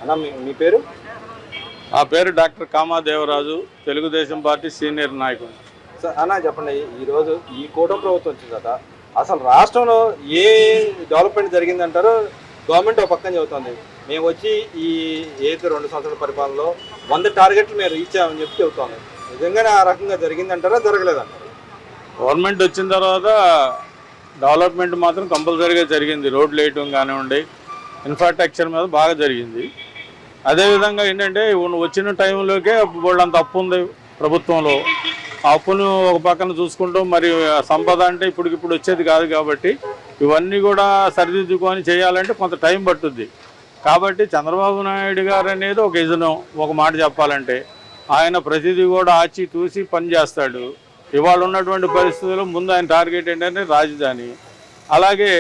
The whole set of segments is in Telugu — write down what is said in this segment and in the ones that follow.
అన్న మీ పేరు? నా పేరు డాక్టర్ కామాదేవరాజు, తెలుగుదేశం పార్టీ సీనియర్ నాయకుడు. సార్ అన్న చెప్పండి, ఈరోజు ఈ కూటమి ప్రభుత్వం వచ్చింది కదా, అసలు రాష్ట్రంలో ఏ డెవలప్మెంట్ జరిగిందంటారో గవర్నమెంట్ ఒక పక్కన చెబుతుంది. మేము వచ్చి ఈ 2 సంవత్సరాల పరిపాలనలో 100 టార్గెట్లు మేము రీచ్ అయ్యామని చెప్పి చెబుతాము. నిజంగానే ఆ రకంగా జరిగిందంటారా, జరగలేదంటారా? గవర్నమెంట్ వచ్చిన తర్వాత డెవలప్మెంట్ మాత్రం కంపల్సరీగా జరిగింది. రోడ్లు వేయటం కానివ్వండి, ఇన్ఫ్రాస్ట్రక్చర్ మీద బాగా జరిగింది. అదేవిధంగా ఏంటంటే వచ్చిన టైంలోకే వాళ్ళంత అప్పు ఉంది ప్రభుత్వంలో. ఆ అప్పును ఒక పక్కన చూసుకుంటూ మరి సంపద అంటే ఇప్పుడు వచ్చేది కాదు కాబట్టి ఇవన్నీ కూడా సరిదిద్దుకొని చేయాలంటే కొంత టైం పట్టుద్ది. కాబట్టి చంద్రబాబు నాయుడు గారు అనేది ఒక యజనం. ఒక మాట చెప్పాలంటే ఆయన ప్రతిదీ కూడా ఆచి తూసి పని చేస్తాడు. ఇవాళ ఉన్నటువంటి పరిస్థితుల్లో ముందు ఆయన టార్గెట్ ఏంటంటే రాజధాని. అలాగే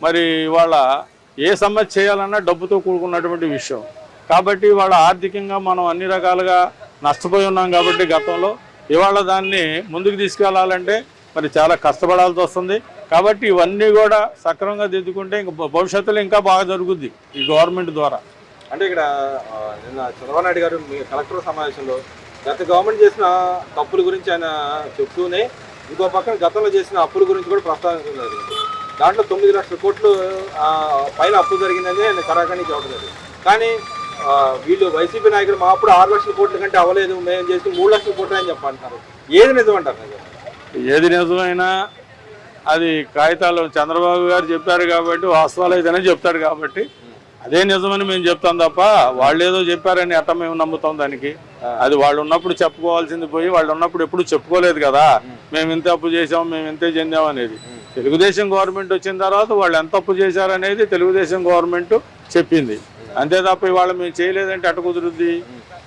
మరి ఇవాళ ఏ సమస్య చేయాలన్నా డబ్బుతో కూడుకున్నటువంటి విషయం. కాబట్టి ఇవాళ ఆర్థికంగా మనం అన్ని రకాలుగా నష్టపోయి ఉన్నాం. కాబట్టి గతంలో ఇవాళ దాన్ని ముందుకు తీసుకెళ్లాలంటే మరి చాలా కష్టపడాల్సి వస్తుంది. కాబట్టి ఇవన్నీ కూడా సక్రమంగా దిద్దుకుంటే ఇంకా భవిష్యత్తులో ఇంకా బాగా జరుగుద్ది ఈ గవర్నమెంట్ ద్వారా. అంటే ఇక్కడ నిన్న చంద్రబాబు నాయుడు గారు మీ కలెక్టర్ సమావేశంలో గత గవర్నమెంట్ చేసిన తప్పుల గురించి ఆయన చెప్తూనే ఇంకో పక్కన గతంలో చేసిన అప్పుల గురించి కూడా ప్రస్తావించడం జరిగింది. దాంట్లో 9 లక్షల కోట్లు పైన అప్పు జరిగిందని ఆయన కరాఖండి చెప్పడం జరిగింది. కానీ వీళ్ళు వైసీపీ నాయకులు మా అప్పుడు 6 లక్షల కోట్ల కంటే అవ్వలేదు, మేము చేసి 3 లక్షల కోట్లు అని చెప్పంటున్నారు. ఏది నిజమంటారు? ఏది నిజమైనా అది కాగితాలు చంద్రబాబు గారు చెప్పారు కాబట్టి వాస్తవాలు అయితేనే చెప్తాడు కాబట్టి అదే నిజమని మేము చెప్తాం తప్ప వాళ్ళు ఏదో చెప్పారని అట్ట మేము నమ్ముతాం దానికి. అది వాళ్ళు ఉన్నప్పుడు చెప్పుకోవాల్సింది పోయి వాళ్ళు ఉన్నప్పుడు ఎప్పుడు చెప్పుకోలేదు కదా. మేము ఇంత అప్పు చేసాం, మేము ఇంతే చెందాం అనేది. తెలుగుదేశం గవర్నమెంట్ వచ్చిన తర్వాత వాళ్ళు ఎంత అప్పు చేశారనేది తెలుగుదేశం గవర్నమెంట్ చెప్పింది. అంతే తప్ప ఇవాళ మేము చేయలేదంటే అట్ట కుదురుద్ది.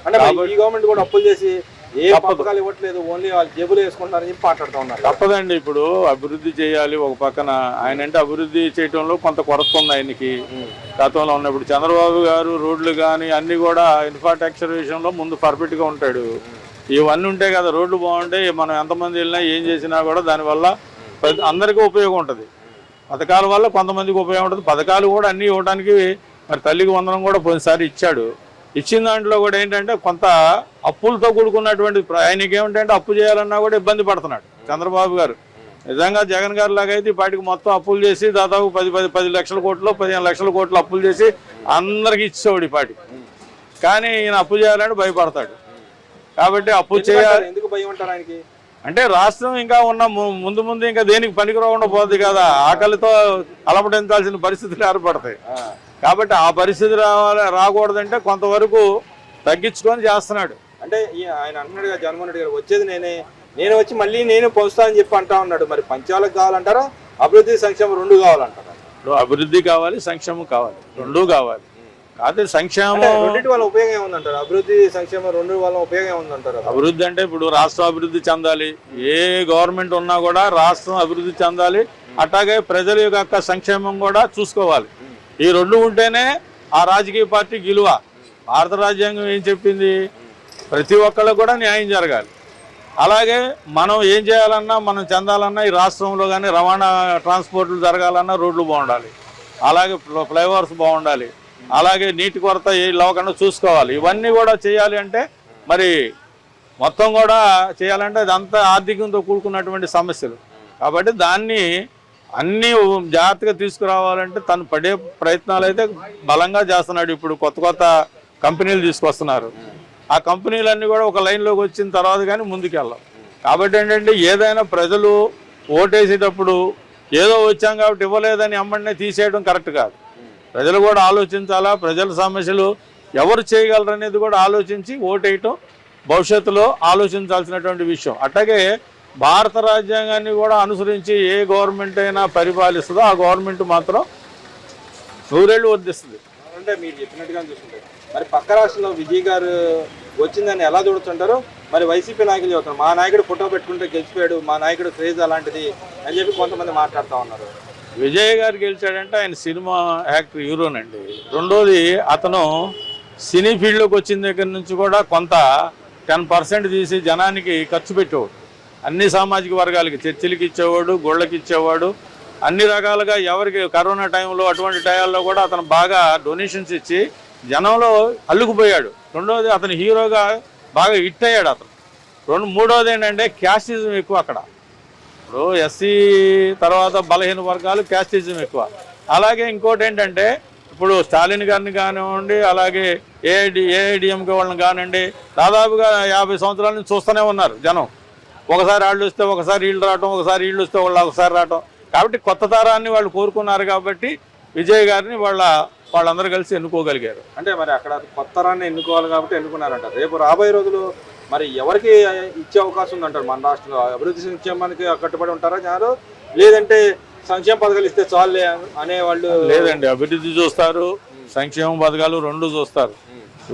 అంటే ఈ గవర్నమెంట్ కూడా అప్పులు చేసి ఏ పథకాలు ఇవ్వట్లేదు, ఓన్లీ వాళ్ళు జేబులు వేసుకుంటారని చెప్పి మాట్లాడుతూ ఉన్నారు. తప్పదండి. ఇప్పుడు అభివృద్ధి చేయాలి ఒక పక్కన. ఆయన అంటే అభివృద్ధి చేయడంలో కొంత కొరత ఉంది ఆయనకి గతంలో ఉన్నప్పుడు. చంద్రబాబు గారు రోడ్లు కానీ అన్ని కూడా ఇన్ఫ్రాస్ట్రక్చర్ విషయంలో ముందు పర్ఫెక్ట్గా ఉంటాడు. ఇవన్నీ ఉంటే కదా రోడ్లు బాగుంటాయి. మనం ఎంతమంది వెళ్ళినా ఏం చేసినా కూడా దానివల్ల అందరికీ ఉపయోగం ఉంటుంది. పథకాల వల్ల కొంతమందికి ఉపయోగం ఉంటుంది. పథకాలు కూడా అన్నీ ఇవ్వడానికి మరి తల్లికి వందనం కూడా పోయినసారి ఇచ్చాడు. ఇచ్చిన దాంట్లో కూడా ఏంటంటే కొంత అప్పులతో కూడుకున్నటువంటి ఆయనకి ఏమిటంటే అప్పు చేయాలన్నా కూడా ఇబ్బంది పడుతున్నాడు చంద్రబాబు గారు. నిజంగా జగన్ గారి లాగా అయితే వాటికి మొత్తం అప్పులు చేసి దాదాపు 10 లక్షల కోట్లు 15 లక్షల కోట్లు అప్పులు చేసి అందరికి ఇచ్చేవాడు ఈ పాటికి. కానీ ఈయన అప్పు చేయాలంటే భయపడతాడు. కాబట్టి అప్పు చేయాలి. ఎందుకు భయం అంటారు ఆయనకి? అంటే రాష్ట్రం ఇంకా ఉన్న ముందు ఇంకా దేనికి పనికిరాకుండా పోతుంది కదా. ఆకలితో అలమటించాల్సిన పరిస్థితులు ఏర్పడతాయి. కాబట్టి ఆ పరిస్థితి రాకూడదంటే కొంతవరకు తగ్గించుకొని చేస్తున్నాడు. అంటే ఆయన అంటున్నాడు కదా, జగన్మోహన్ రెడ్డి గారు వచ్చేది నేను వచ్చి మళ్ళీ నేను పోస్తా అని చెప్పి అంటా ఉన్నాడు. మరి పంచాలకు కావాలంటారా, అభివృద్ధి సంక్షేమం 2 కావాలంటారా? అభివృద్ధి కావాలి, సంక్షేమం కావాలి, 2 కావాలి. కాదు సంక్షేమం 2 వల్ల ఉపయోగం ఏముందంటారు? అభివృద్ధి సంక్షేమం 2 వల్ల ఉపయోగం ఏముందంటారు? అభివృద్ధి అంటే ఇప్పుడు రాష్ట్రం అభివృద్ధి చెందాలి. ఏ గవర్నమెంట్ ఉన్నా కూడా రాష్ట్రం అభివృద్ధి చెందాలి. అట్లాగే ప్రజల యొక్క సంక్షేమం కూడా చూసుకోవాలి. ఈ 2 ఉంటేనే ఆ రాజకీయ పార్టీ విలువ. భారత రాజ్యాంగం ఏం చెప్పింది? ప్రతి ఒక్కళ్ళకు కూడా న్యాయం జరగాలి. అలాగే మనం ఏం చేయాలన్నా, మనం చెందాలన్నా ఈ రాష్ట్రంలో కానీ రవాణా ట్రాన్స్పోర్ట్లు జరగాలన్నా రోడ్లు బాగుండాలి. అలాగే ఫ్లైఓవర్స్ బాగుండాలి. అలాగే నీటి కొరత ఏ లేకుండా చూసుకోవాలి. ఇవన్నీ కూడా చేయాలి అంటే మరి మొత్తం కూడా చేయాలంటే అదంతా ఆర్థికంతో కూడుకున్నటువంటి సమస్యలు. కాబట్టి దాన్ని అన్నీ జాగ్రత్తగా తీసుకురావాలంటే తను పడే ప్రయత్నాలు అయితే బలంగా చేస్తున్నాడు. ఇప్పుడు కొత్త కంపెనీలు తీసుకొస్తున్నారు. ఆ కంపెనీలన్నీ కూడా ఒక లైన్లోకి వచ్చిన తర్వాత కానీ ముందుకెళ్ళాం. కాబట్టి ఏంటంటే ఏదైనా ప్రజలు ఓటేసేటప్పుడు ఏదో వచ్చాం కాబట్టి ఇవ్వలేదని అమ్మడినే తీసేయడం కరెక్ట్ కాదు. ప్రజలు కూడా ఆలోచించాలా. ప్రజల సమస్యలు ఎవరు చేయగలరు అనేది కూడా ఆలోచించి ఓటేయటం భవిష్యత్తులో ఆలోచించాల్సినటువంటి విషయం. అట్లాగే భారత రాజ్యాంగాన్ని కూడా అనుసరించి ఏ గవర్నమెంట్ అయినా పరిపాలిస్తుందో ఆ గవర్నమెంట్ మాత్రం 100 ఏళ్ళు వర్ధిస్తుంది. అంటే మీరు చెప్పినట్టుగా చూస్తుంటారు. మరి పక్క రాష్ట్రంలో విజయ్ గారు వచ్చిందని ఎలా చూడుతుంటారు? మరి వైసీపీ నాయకులు చెబుతున్నారు మా నాయకుడు ఫోటో పెట్టుకుంటే గెలిచిపోయాడు, మా నాయకుడు క్రేజ్ అలాంటిది అని చెప్పి కొంతమంది మాట్లాడుతూ ఉన్నారు. విజయ్ గారు గెలిచాడంటే ఆయన సినిమా యాక్టర్, హీరోనండి. రెండోది అతను సినీ ఫీల్డ్లోకి వచ్చిన దగ్గర నుంచి కూడా కొంత 10% తీసి జనానికి ఖర్చు పెట్టేవాడు. అన్ని సామాజిక వర్గాలకి చర్చిలకి ఇచ్చేవాడు, గుళ్ళకి ఇచ్చేవాడు. అన్ని రకాలుగా ఎవరికి కరోనా టైంలో అటువంటి టైంలో కూడా అతను బాగా డొనేషన్స్ ఇచ్చి జనంలో అల్లుకుపోయాడు. రెండోది అతను హీరోగా బాగా హిట్ అయ్యాడు అతను. మూడోది ఏంటంటే క్యాస్టిజం ఎక్కువ అక్కడ. ఇప్పుడు ఎస్సీ తర్వాత బలహీన వర్గాలు క్యాస్టిజం ఎక్కువ. అలాగే ఇంకోటి ఏంటంటే ఇప్పుడు స్టాలిన్ గారిని కానివ్వండి, అలాగే ఏఐడిఎంకే వాళ్ళని కానివ్వండి, దాదాపుగా 50 సంవత్సరాల నుంచి చూస్తూనే ఉన్నారు జనం. ఒకసారి వాళ్ళు వస్తే ఒకసారి వీళ్ళు రావటం, ఒకసారి వీళ్ళు వస్తే వాళ్ళు ఒకసారి రావటం. కాబట్టి కొత్త తరాన్ని వాళ్ళు కోరుకున్నారు కాబట్టి విజయ్ గారిని వాళ్ళందరూ కలిసి ఎన్నుకోగలిగారు. అంటే మరి అక్కడ కొత్త తరాన్ని ఎన్నుకోవాలి కాబట్టి ఎన్నుకున్నారంట. రేపు రాబోయే రోజులు మరి ఎవరికి ఇచ్చే అవకాశం ఉందంటారు మన రాష్ట్రంలో? అభివృద్ధి సంక్షేమానికి కట్టుబడి ఉంటారా జనాలు, లేదంటే సంక్షేమ పథకాలు ఇస్తే చాలే అనేవాళ్ళు? లేదండి, అభివృద్ధి చూస్తారు, సంక్షేమ పథకాలు రెండు చూస్తారు.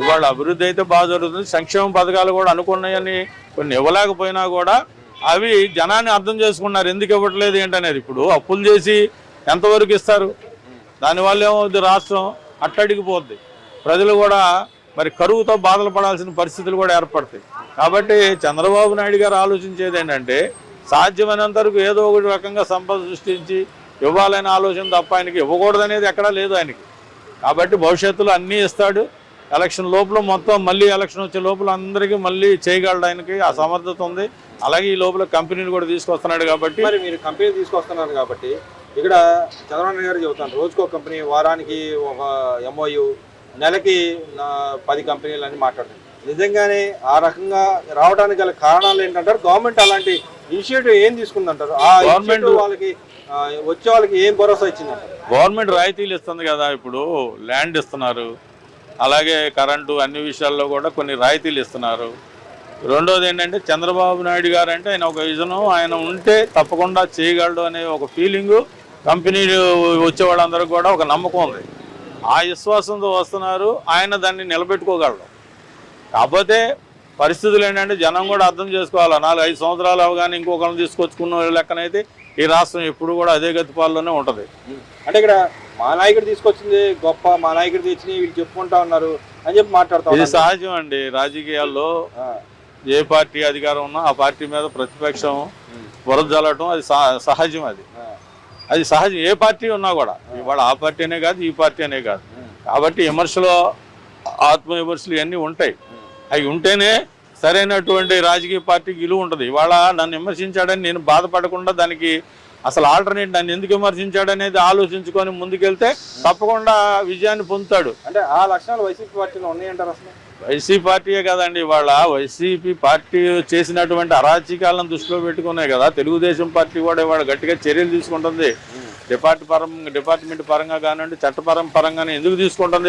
ఇవాళ అభివృద్ధి అయితే బాగా జరుగుతుంది. సంక్షేమ పథకాలు కూడా అనుకున్నాయని కొన్ని ఇవ్వలేకపోయినా కూడా అవి జనాన్ని అర్థం చేసుకున్నారు ఎందుకు ఇవ్వట్లేదు ఏంటనేది. ఇప్పుడు అప్పులు చేసి ఎంతవరకు ఇస్తారు? దానివల్ల ఏమవుద్ది, రాష్ట్రం అట్టడిగిపోద్ది. ప్రజలు కూడా మరి కరువుతో బాధలు పడాల్సిన పరిస్థితులు కూడా ఏర్పడతాయి. కాబట్టి చంద్రబాబు నాయుడు గారు ఆలోచించేది ఏంటంటే సాధ్యమైనంత వరకు ఏదో ఒకటి రకంగా సంపద సృష్టించి ఇవ్వాలనే ఆలోచన తప్ప ఆయనకి ఇవ్వకూడదనేది ఎక్కడా లేదు ఆయనకి. కాబట్టి భవిష్యత్తులో అన్నీ ఇస్తాడు. ఎలక్షన్ లోపల మొత్తం మళ్ళీ ఎలక్షన్ వచ్చే లోపల అందరికీ మళ్ళీ చేయగలడు. ఆయనకి ఆ సమర్థత ఉంది. అలాగే ఈ లోపల కంపెనీలు కూడా తీసుకొస్తున్నాడు. కాబట్టి మరి మీరు కంపెనీ తీసుకొస్తున్నారు కాబట్టి ఇక్కడ చంద్రబాబు నాయుడు గారు చెబుతాను, రోజుకో కంపెనీ, వారానికి ఒక ఎంఓయు, నెలకి 10 కంపెనీలు అని మాట్లాడుతుంది. నిజంగానే ఆ రకంగా రావడానికి గల కారణాలు ఏంటంటారు? గవర్నమెంట్ అలాంటి ఇనిషియేటివ్ ఏం తీసుకుందంటారు? ఆ గవర్నమెంట్ వాళ్ళకి వచ్చే వాళ్ళకి ఏం భరోసా ఇచ్చిందంటారు? గవర్నమెంట్ రాయితీలు ఇస్తుంది కదా. ఇప్పుడు ల్యాండ్ ఇస్తున్నారు, అలాగే కరెంటు, అన్ని విషయాల్లో కూడా కొన్ని రాయితీలు ఇస్తున్నారు. రెండోది ఏంటంటే చంద్రబాబు నాయుడు గారు అంటే ఆయన ఒక విజను, ఆయన ఉంటే తప్పకుండా చేయగలడు అనే ఒక ఫీలింగు కంపెనీలు వచ్చే వాళ్ళందరికీ కూడా ఒక నమ్మకం ఉంది. ఆ విశ్వాసంతో వస్తున్నారు. ఆయన దాన్ని నిలబెట్టుకోగలడు. కాకపోతే పరిస్థితులు ఏంటంటే జనం కూడా అర్థం చేసుకోవాలి. 4-5 సంవత్సరాలు అవగానే ఇంకొకరిని తీసుకొచ్చుకున్న లెక్కనైతే ఈ రాష్ట్రం ఎప్పుడు కూడా అదే గతిపాలలోనే ఉంటుంది. అంటే ఇక్కడ మా నాయకుడు తీసుకొచ్చింది గొప్ప, మా నాయకుడు తెచ్చి వీళ్ళు చెప్పుకుంటా ఉన్నారు అని చెప్పి మాట్లాడతాం. ఇది సహజం అండి. రాజకీయాల్లో ఏ పార్టీ అధికారం ఉన్నా ఆ పార్టీ మీద ప్రతిపక్షం బురద జల్లటం అది సహజం. అది సహజం. ఏ పార్టీ ఉన్నా కూడా. ఇవాళ ఆ పార్టీ అనే కాదు, ఈ పార్టీ అనే కాదు. కాబట్టి విమర్శలు, ఆత్మవిమర్శలు ఇవన్నీ ఉంటాయి. అవి ఉంటేనే సరైనటువంటి రాజకీయ పార్టీకి విలువ ఉంటుంది. ఇవాళ నన్ను విమర్శించాడని నేను బాధపడకుండా దానికి అసలు ఆల్టర్నేట్ నన్ను ఎందుకు విమర్శించాడనేది ఆలోచించుకొని ముందుకెళ్తే తప్పకుండా విజయాన్ని పొందుతాడు. అంటే ఆ లక్షణాలు వైసీపీ పార్టీలో ఉన్నాయంటారు? అసలు వైసీపీ పార్టీయే కదండి. ఇవాళ వైసీపీ పార్టీ చేసినటువంటి అరాచకాలను దృష్టిలో పెట్టుకునే కదా తెలుగుదేశం పార్టీ కూడా ఇవాళ గట్టిగా చర్యలు తీసుకుంటుంది. డిపార్ట్మెంట్ పరంగా కానివ్వండి, చట్టపరంగానే ఎందుకు తీసుకుంటుంది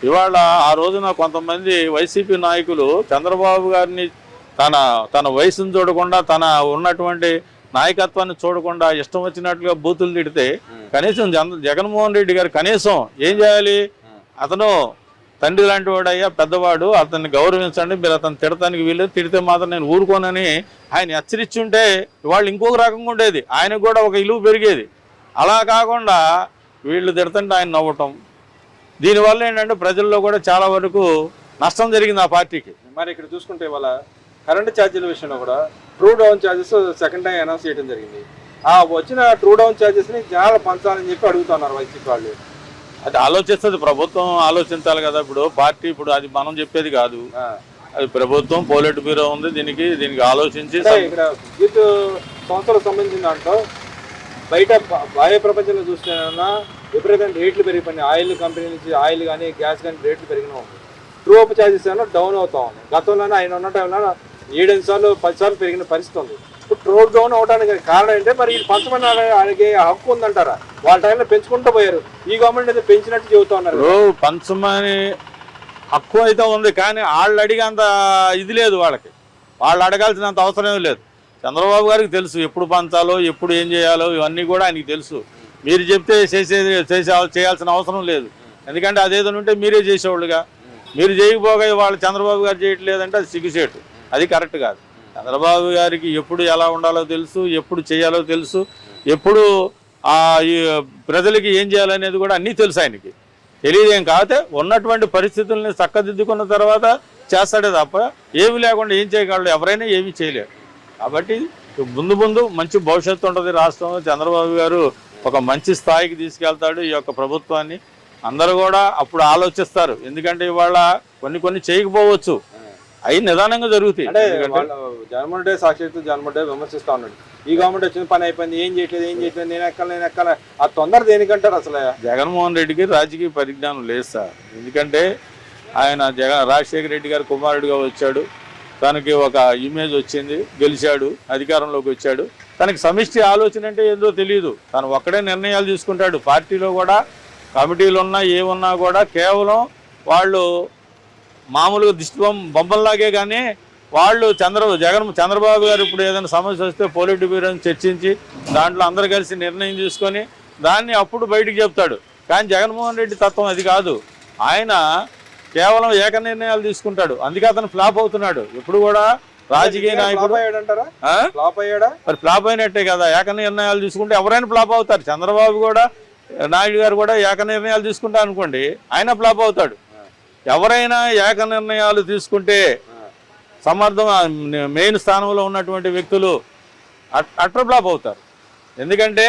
ఇవాళ ఆ రోజున కొంతమంది వైసీపీ నాయకులు చంద్రబాబు గారిని తన వయసును చూడకుండా, తన ఉన్నటువంటి నాయకత్వాన్ని చూడకుండా ఇష్టం వచ్చినట్లుగా బూతులు తిడితే కనీసం జగన్మోహన్ రెడ్డి గారు కనీసం ఏం చేయాలి? అతను తండ్రి లాంటి వాడు, అయ్యా పెద్దవాడు, అతన్ని గౌరవించండి, మీరు అతను తిడతానికి వీళ్ళు, తిడితే మాత్రం నేను ఊరుకోనని ఆయన హెచ్చరించుంటే వాళ్ళు ఇంకొక రకంగా ఉండేది. ఆయనకు కూడా ఒక విలువ పెరిగేది. అలా కాకుండా వీళ్ళు తిడుతుంటే ఆయన నవ్వటం, దీనివల్ల ఏంటంటే ప్రజల్లో కూడా చాలా వరకు నష్టం జరిగింది ఆ పార్టీకి. మరి ఇక్కడ చూసుకుంటే ఇవాళ కరెంటు ఛార్జీల విషయంలో కూడా true down charges second time announce చేయడం జరిగింది. ఆ వచ్చిన ట్రూ డౌన్ ఛార్జెస్ని జనాలు పంచాలని చెప్పి అడుగుతున్నారు వైసీపీ వాళ్ళు. అది ఆలోచిస్తుంది, ప్రభుత్వం ఆలోచించాలి కదా. ఇప్పుడు పార్టీ, ఇప్పుడు అది మనం చెప్పేది కాదు, అది ప్రభుత్వం, పోలిట్ బ్యూరో ఉంది, దీనికి ఆలోచించి. ఇక్కడ విద్యుత్ సంస్థలకు సంబంధించిన దాంట్లో బయట బాహ్య ప్రపంచంలో చూస్తేనా విపరీతమైన రేట్లు పెరిగిపోయినాయి. ఆయిల్ కంపెనీ నుంచి ఆయిల్ కానీ గ్యాస్ కానీ రేట్లు పెరిగినా ఉంది. ట్రూ అప్ ఛార్జెస్ ఏమో డౌన్ అవుతా ఉంది. గతంలోనే ఆయన ఉన్న టైంలో 7-8 సార్లు 10 సార్లు పెరిగిన పరిస్థితి ఉంది. ఇప్పుడు ట్రూ డౌన్ అవడానికి కారణం ఏంటంటే మరి వీళ్ళు పంచమని ఆయనకి హక్కు ఉందంటారా? వాళ్ళ టైంలో పెంచుకుంటూ పోయారు. ఈ గవర్నమెంట్ అయితే పెంచినట్టు చెబుతా ఉన్నారు. పంచమని హక్కు అయితే ఉంది, కానీ వాళ్ళు అడిగేంత ఇది లేదు. వాళ్ళు అడగాల్సినంత అవసరం లేదు. చంద్రబాబు గారికి తెలుసు ఎప్పుడు పంచాలో, ఎప్పుడు ఏం చేయాలో, ఇవన్నీ కూడా ఆయనకి తెలుసు. మీరు చెప్తే చేయాల్సిన అవసరం లేదు. ఎందుకంటే అదేదో ఉంటే మీరే చేసేవాళ్ళుగా. మీరు చేయకపోగా వాళ్ళు చంద్రబాబు గారు చేయట్లేదంటే అది సిగ్గుచేటు, అది కరెక్ట్ కాదు. చంద్రబాబు గారికి ఎప్పుడు ఎలా ఉండాలో తెలుసు, ఎప్పుడు చేయాలో తెలుసు, ఎప్పుడు ఈ ప్రజలకి ఏం చేయాలనేది కూడా అన్నీ తెలుసు. ఆయనకి తెలియదేం కాకపోతే ఉన్నటువంటి పరిస్థితుల్ని చక్కదిద్దుకున్న తర్వాత చేస్తాడే తప్ప ఏమి లేకుండా ఏం చేయగలడు? ఎవరైనా ఏమీ చేయలేరు. కాబట్టి ముందు మంచి భవిష్యత్తు ఉంటుంది రాష్ట్రంలో. చంద్రబాబు గారు ఒక మంచి స్థాయికి తీసుకెళ్తాడు ఈ యొక్క ప్రభుత్వాన్ని. అందరూ కూడా అప్పుడు ఆలోచిస్తారు. ఎందుకంటే ఇవాళ కొన్ని చేయకపోవచ్చు, అవి నిదానంగా జరుగుతాయి. అంటే జగన్మోహన్ రెడ్డి సాక్షాత్తు జగన్మోహన్ రెడ్డి విమర్శిస్తా ఉన్నాడు, ఈ గవర్నమెంట్ వచ్చిన పని అయిపోయింది, ఏం చేయట్లేదు, నేను ఎక్కాల ఆ తొందర దేనికంటారు అసలు? జగన్మోహన్ రెడ్డికి రాజకీయ పరిజ్ఞానం లేదు సార్. ఎందుకంటే ఆయన రాజశేఖర రెడ్డి గారు కుమారుడిగా వచ్చాడు, తనకి ఒక ఇమేజ్ వచ్చింది, గెలిచాడు, అధికారంలోకి వచ్చాడు. తనకి సమిష్టి ఆలోచన అంటే ఏందో తెలియదు, తను ఒక్కడే నిర్ణయాలు తీసుకుంటాడు. పార్టీలో కూడా కమిటీలు ఉన్నా ఏమున్నా కూడా కేవలం వాళ్ళు మామూలుగా దిష్టి బొమ్మల్లాగే. కానీ వాళ్ళు చంద్రబాబు గారు ఇప్పుడు ఏదైనా సమస్య వస్తే పోలిట్ బ్యూరోని చర్చించి దాంట్లో అందరు కలిసి నిర్ణయం తీసుకొని దాన్ని అప్పుడు బయటికి చెప్తాడు. కానీ జగన్మోహన్ రెడ్డి తత్వం అది కాదు. ఆయన కేవలం ఏక నిర్ణయాలు తీసుకుంటాడు, అందుకే అతను ఫ్లాప్ అవుతున్నాడు. ఎప్పుడు కూడా రాజకీయ నాయకుడు మరి ఫ్లాప్ అయినట్టే కదా. ఏక నిర్ణయాలు తీసుకుంటే ఎవరైనా ఫ్లాప్ అవుతారు. చంద్రబాబు కూడా, నాయుడు గారు కూడా ఏక నిర్ణయాలు తీసుకుంటారు అనుకోండి, ఆయన ఫ్లాప్ అవుతాడు. ఎవరైనా ఏక నిర్ణయాలు తీసుకుంటే మెయిన్ స్థానంలో ఉన్నటువంటి వ్యక్తులు అట్టర్ ఫ్లాప్ అవుతారు. ఎందుకంటే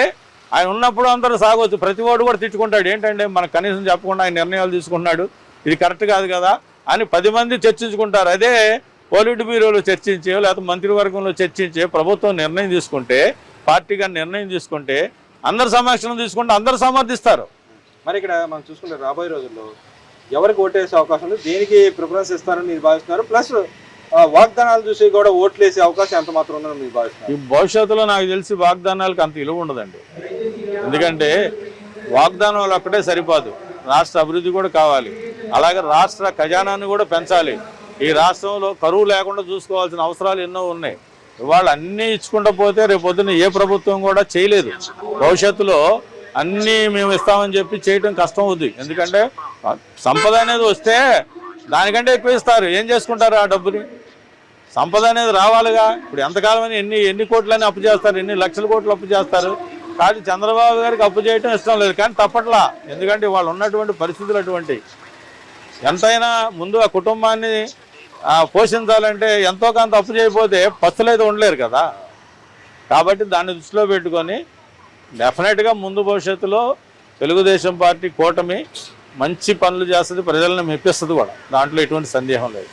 ఆయన ఉన్నప్పుడు అందరూ సాగవచ్చు, ప్రతి వాడు కూడా తిట్టుకుంటాడు. ఏంటంటే మనకు కనీసం చెప్పకుండా ఆయన నిర్ణయాలు తీసుకున్నాడు, ఇది కరెక్ట్ కాదు కదా అని 10 మంది చర్చించుకుంటారు. అదే పోలిట్ బ్యూరోలో చర్చించే, లేకపోతే మంత్రివర్గంలో చర్చించే ప్రభుత్వం నిర్ణయం తీసుకుంటే, పార్టీగా నిర్ణయం తీసుకుంటే, అందరు సమక్షంలో తీసుకుంటే అందరు సమర్థిస్తారు. మరి ఇక్కడ మనం చూసుకుంటే రాబోయే రోజుల్లో ఎవరికి ఓటేసే అవకాశం ఉంది, దేనికి ప్రిఫరెన్స్ ఇస్తారని మీరు భావిస్తున్నారు? ప్లస్ వాగ్దానాలు చూసి కూడా ఓట్లు వేసే అవకాశం ఎంత మాత్రం ఉందని మీరు భావిస్తున్నారు? ఈ భవిష్యత్తులో నాకు తెలిసి వాగ్దానాలకు అంత విలువ ఉండదండి. ఎందుకంటే వాగ్దానాలు ఒక్కటే సరిపోదు, రాష్ట్ర అభివృద్ధి కూడా కావాలి. అలాగే రాష్ట్ర ఖజానాన్ని కూడా పెంచాలి. ఈ రాష్ట్రంలో కరువు లేకుండా చూసుకోవాల్సిన అవసరాలు ఎన్నో ఉన్నాయి. ఇవాళ అన్నీ ఇచ్చుకుంటూ పోతే రేపు పొద్దున్న ఏ ప్రభుత్వం కూడా చేయలేదు. భవిష్యత్తులో అన్నీ మేము ఇస్తామని చెప్పి చేయడం కష్టం అవుద్ది. ఎందుకంటే సంపద అనేది వస్తే దానికంటే ఎక్కువ ఇస్తారు, ఏం చేసుకుంటారు ఆ డబ్బుని? సంపద అనేది రావాలిగా. ఇప్పుడు ఎంతకాలం అని ఎన్ని కోట్లని అప్పు చేస్తారు, ఎన్ని లక్షల కోట్లు అప్పు చేస్తారు. కానీ చంద్రబాబు గారికి అప్పు చేయడం ఇష్టం లేదు, కానీ తప్పట్లా. ఎందుకంటే వాళ్ళు ఉన్నటువంటి పరిస్థితులు అటువంటి. ఎంతైనా ముందు ఆ కుటుంబాన్ని పోషించాలంటే ఎంతో కొంత అప్పు చేయకపోతే పస్తులైతే ఉండలేరు కదా. కాబట్టి దాన్ని దృష్టిలో పెట్టుకొని డెఫినెట్గా ముందు భవిష్యత్తులో తెలుగుదేశం పార్టీ కూటమి మంచి పనులు చేస్తుంది, ప్రజలను మెప్పిస్తుంది కూడా, దాంట్లో ఎటువంటి సందేహం లేదు.